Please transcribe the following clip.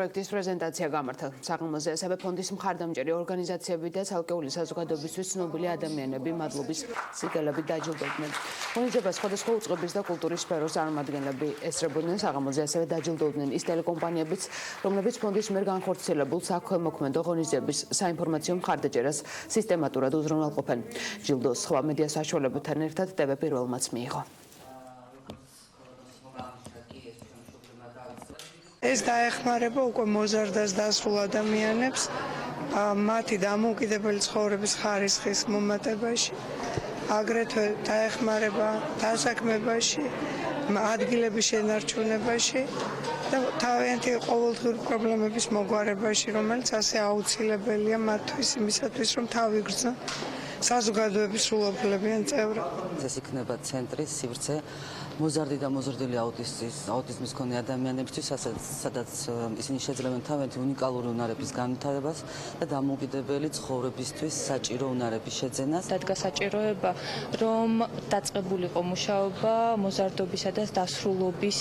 პროექტის პრეზენტაცია გამართა საღამოზე ასევე ფონდის მხარდამჭერი ორგანიზაციები და ცალკეული საზოგადოებისთვის ცნობილი ადამიანები მადლობის სიგელებით დაჯილდოვდნენ. ღონისძიებას სხვადასხვა უწყების და კულტურის სფეროს წარმომადგენლები ესწრებოდნენ. საღამოზე ასევე დაჯილდოვდნენ ის ტელეკომპანიებიც, რომლებიც ფონდის მიერ განხორციელებულ საქველმოქმედო ღონისძიების საინფორმაციო მხარდაჭერას სისტემატურად უზრუნველყოფენ. ჯილდოს სხვა მედია საშუალებებთან ერთად TV პირველმაც მიიღო. ეს დაეხმარება უკვე მოზარდას დასრულ ადამიანებს მათი დამოუკიდებელი ცხოვრების ხარისხის მომატებაში, აგრეთვე დაეხმარება დასაქმებაში, ადგილების შენარჩუნებაში და თავიანთი ყოველდღიური პრობლემების მოგვარებაში, რომელიც ასე აუცილებელია მათთვის იმისათვის, რომ თავი გრძნო საზოგადოების სრულუფლებიან წევრად. ეს იქნება ცენტრი სივრცე მოზარდი და მოზრდილი აუტიზმის მქონე ადამიანებისთვის, სადაც ისინი შეძლებენ თავიანთი უნიკალური უნარების განვითარებას და დამოუკიდებელი ცხოვრებისთვის საჭირო უნარების შეძენას. დადგა საჭიროება, რომ დაწყებულიყო მუშაობა მოზარდობისა და დასრულობის